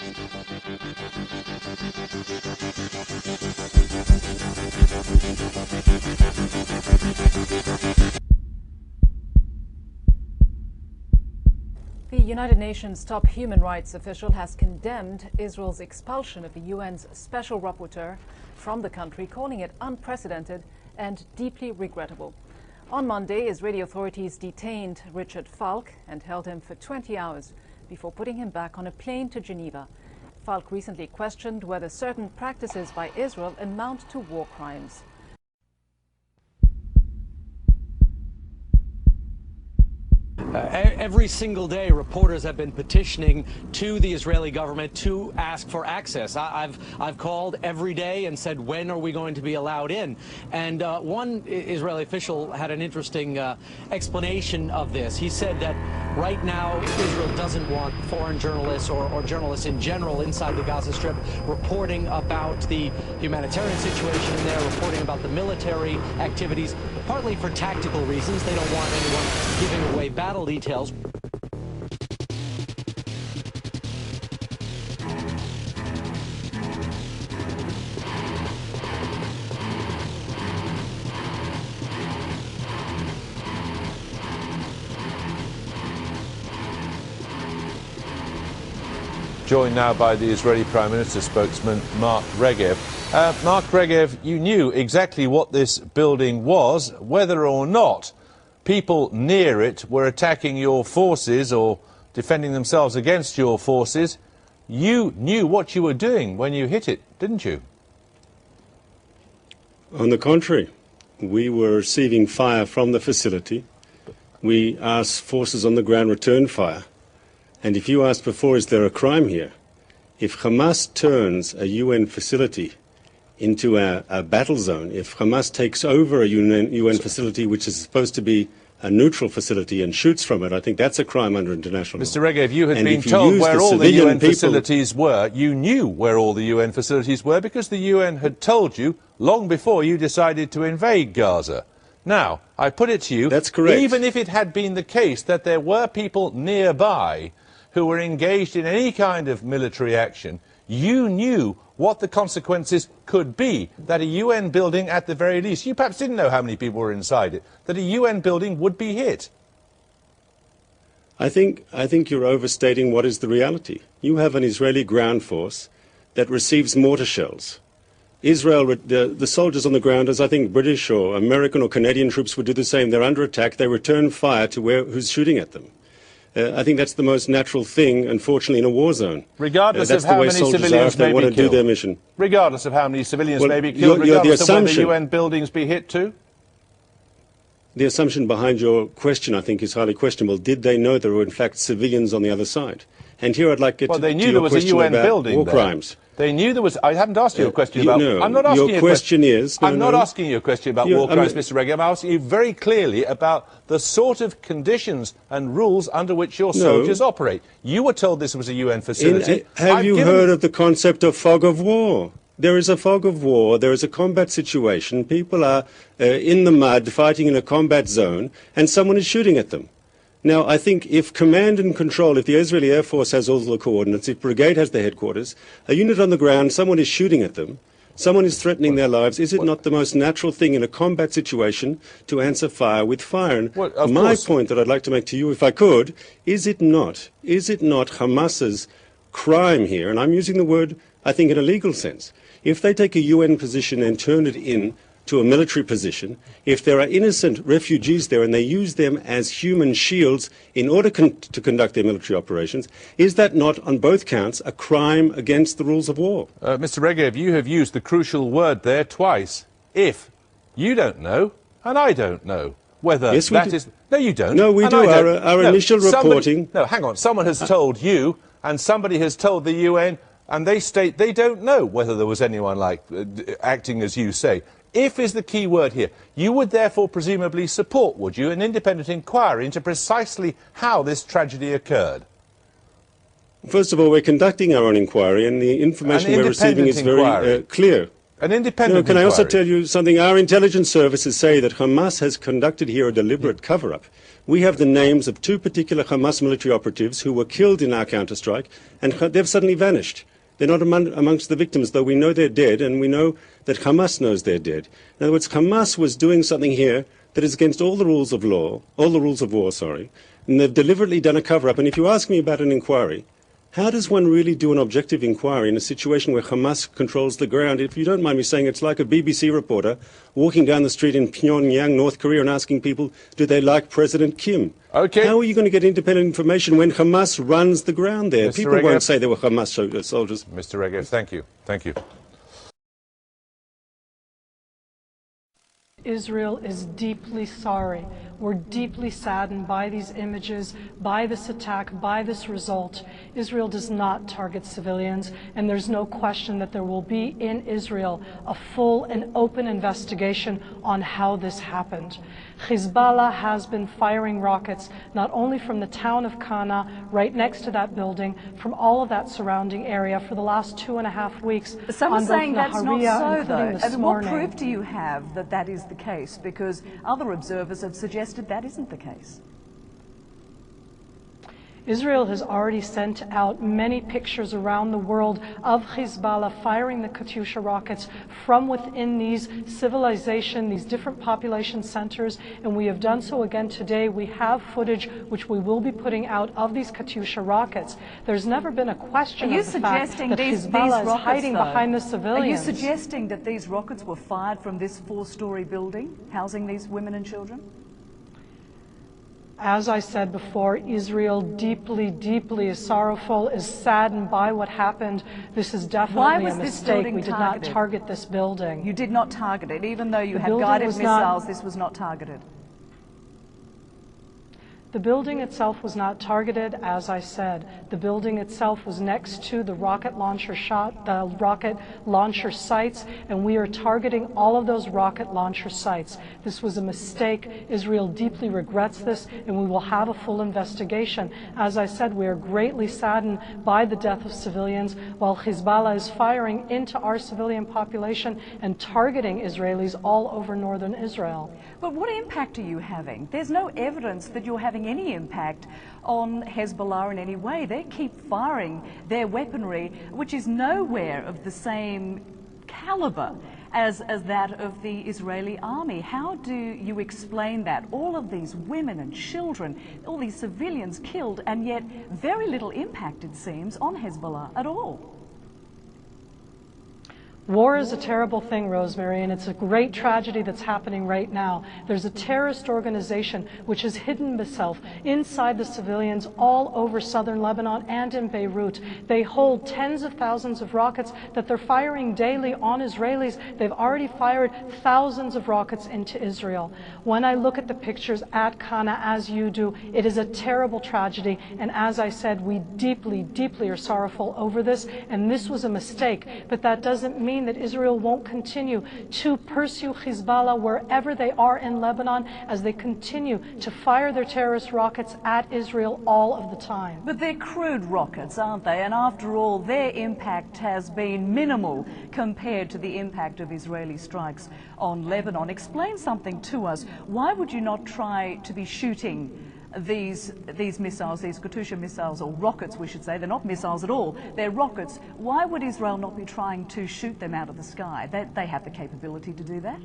The United Nations top human rights official has condemned Israel's expulsion of the UN's special rapporteur from the country, calling it unprecedented and deeply regrettable. On Monday, Israeli authorities detained Richard Falk and held him for 20 hours before putting him back on a plane to Geneva. Falk recently questioned whether certain practices by Israel amount to war crimes. Every single day, reporters have been petitioning to the Israeli government to ask for access. I've called every day and said, when are we going to be allowed in? And one Israeli official had an interesting explanation of this. He said that right now, Israel doesn't want foreign journalists or journalists in general inside the Gaza Strip reporting about the humanitarian situation in there, reporting about the military activities, partly for tactical reasons. They don't want anyone giving away battle details. Joined now by the Israeli Prime Minister spokesman Mark Regev. Mark Regev, you knew exactly what this building was, whether or not people near it were attacking your forces or defending themselves against your forces. You knew what you were doing when you hit it, didn't you? On the contrary, we were receiving fire from the facility. We asked forces on the ground return fire. And if you asked before, is there a crime here? If Hamas turns a UN facility into a battle zone, if Hamas takes over a UN facility which is supposed to be a neutral facility and shoots from it, I think that's a crime under international law. Mr. Regev, you had been told where all the UN facilities were. You knew where all the UN facilities were because the UN had told you long before you decided to invade Gaza. Now, I put it to you, that's correct. Even if it had been the case that there were people nearby who were engaged in any kind of military action, you knew what the consequences could be, that a UN building, at the very least, you perhaps didn't know how many people were inside it, that a UN building would be hit. I think you're overstating what is the reality. You have an Israeli ground force that receives mortar shells. Israel, the soldiers on the ground, as I think British or American or Canadian troops would do the same, they're under attack, they return fire to who's shooting at them. I think that's the most natural thing, unfortunately, in a war zone. Regardless of how many civilians may be killed. Do their mission. Regardless of how many civilians may be killed, regardless of whether UN buildings be hit too? The assumption behind your question, I think, is highly questionable. Did they know there were, in fact, civilians on the other side? And here I'd like to get to your question about war crimes. They knew there was. I haven't asked you a question about. No, I'm not asking your question is. I'm not asking you a question about war crimes, Mr. Regev. I'm asking you very clearly about the sort of conditions and rules under which your soldiers operate. You were told this was a UN facility. Have you heard of the concept of fog of war? There is a fog of war. There is a combat situation. People are in the mud fighting in a combat zone, and someone is shooting at them. Now, I think if command and control, if the Israeli Air Force has all the coordinates, if brigade has the headquarters, a unit on the ground, someone is shooting at them, someone is threatening their lives, is it not the most natural thing in a combat situation to answer fire with fire? And my point that I'd like to make to you, if I could, is it not Hamas's crime here, and I'm using the word, I think, in a legal sense, if they take a UN position and turn it in to a military position, if there are innocent refugees there and they use them as human shields in order to conduct their military operations, is that not, on both counts, a crime against the rules of war? Mr. Regev, you have used the crucial word there twice. If. You don't know, and I don't know whether that is... No, you don't. No, we do. Our initial reporting... No, hang on. Someone has told you, and somebody has told the UN, and they state they don't know whether there was anyone like acting as you say. If is the key word here. You would therefore presumably support, would you, an independent inquiry into precisely how this tragedy occurred? First of all, we're conducting our own inquiry, and the information we're receiving is very clear. An independent Can I also inquiry. tell you something? Our intelligence services say that Hamas has conducted here a deliberate cover-up. We have the names of 2 particular Hamas military operatives who were killed in our counterstrike, and they've suddenly vanished. They're not amongst the victims, though we know they're dead, and we know that Hamas knows they're dead. In other words, Hamas was doing something here that is against all the rules of law, all the rules of war, and they've deliberately done a cover-up. And if you ask me about an inquiry, how does one really do an objective inquiry in a situation where Hamas controls the ground? If you don't mind me saying, it's like a BBC reporter walking down the street in Pyongyang, North Korea, and asking people, do they like President Kim? Okay. How are you going to get independent information when Hamas runs the ground there? Mr. People Regev. won't say they were Hamas soldiers. Mr. Regev, thank you. Thank you. Israel is deeply sorry. We're deeply saddened by these images, by this attack, by this result. Israel does not target civilians, and there's no question that there will be in Israel a full and open investigation on how this happened. Hezbollah has been firing rockets not only from the town of Kana, right next to that building, from all of that surrounding area for the last 2.5 weeks. Some are saying that's not so, though. This What morning. proof do you have that that is the case? Because other observers have suggested that isn't the case. Israel has already sent out many pictures around the world of Hezbollah firing the Katyusha rockets from within these civilization, these different population centers, and we have done so again today. We have footage which we will be putting out of these Katyusha rockets. There's never been a question of the fact that Hezbollah is hiding behind the civilians. Are you suggesting that these rockets were fired from this 4-story building housing these women and children? As I said before, Israel deeply, deeply is sorrowful, is saddened by what happened. This is definitely a mistake. We did not target this building. You did not target it, even though you had guided missiles, this was not targeted. The building itself was not targeted, as I said. The building itself was next to the rocket launcher sites, and we are targeting all of those rocket launcher sites. This was a mistake. Israel deeply regrets this, and we will have a full investigation. As I said, we are greatly saddened by the death of civilians, while Hezbollah is firing into our civilian population and targeting Israelis all over northern Israel. But what impact are you having? There's no evidence that you're having any impact on Hezbollah in any way. They keep firing their weaponry, which is nowhere of the same caliber as that of the Israeli army. How do you explain that? All of these women and children, all these civilians killed, and yet very little impact, it seems, on Hezbollah at all. War is a terrible thing, Rosemary, and it's a great tragedy that's happening right now. There's a terrorist organization which has hidden itself inside the civilians all over southern Lebanon and in Beirut. They hold tens of thousands of rockets that they're firing daily on Israelis. They've already fired thousands of rockets into Israel. When I look at the pictures at Kana, as you do, it is a terrible tragedy, and as I said, we deeply, deeply are sorrowful over this, and this was a mistake, but that doesn't mean that Israel won't continue to pursue Hezbollah wherever they are in Lebanon as they continue to fire their terrorist rockets at Israel all of the time. But they're crude rockets, aren't they? And after all, their impact has been minimal compared to the impact of Israeli strikes on Lebanon. Explain something to us. Why would you not try to be shooting these missiles, these Katyusha missiles, or rockets we should say? They're not missiles at all, they're rockets. Why would Israel not be trying to shoot them out of the sky? They have the capability to do that.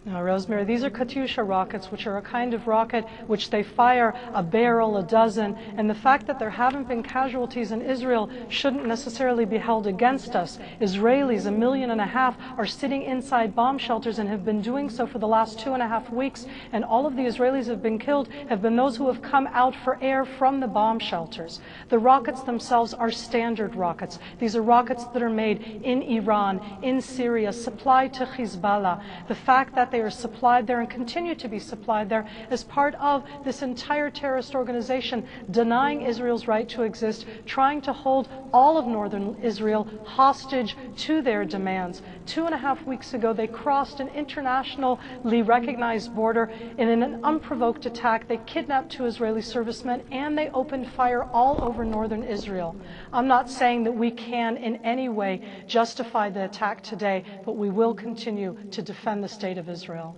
Now, Rosemary, these are Katyusha rockets, which are a kind of rocket which they fire a barrel, a dozen, and the fact that there haven't been casualties in Israel shouldn't necessarily be held against us. Israelis, 1.5 million, are sitting inside bomb shelters and have been doing so for the last 2.5 weeks, and all of the Israelis who have been killed have been those who have come out for air from the bomb shelters. The rockets themselves are standard rockets. These are rockets that are made in Iran, in Syria, supplied to Hezbollah. The fact that that they are supplied there and continue to be supplied there as part of this entire terrorist organization denying Israel's right to exist, trying to hold all of northern Israel hostage to their demands. 2.5 weeks ago, they crossed an internationally recognized border in an unprovoked attack. They kidnapped 2 Israeli servicemen and they opened fire all over northern Israel. I'm not saying that we can in any way justify the attack today, but we will continue to defend the state of Israel.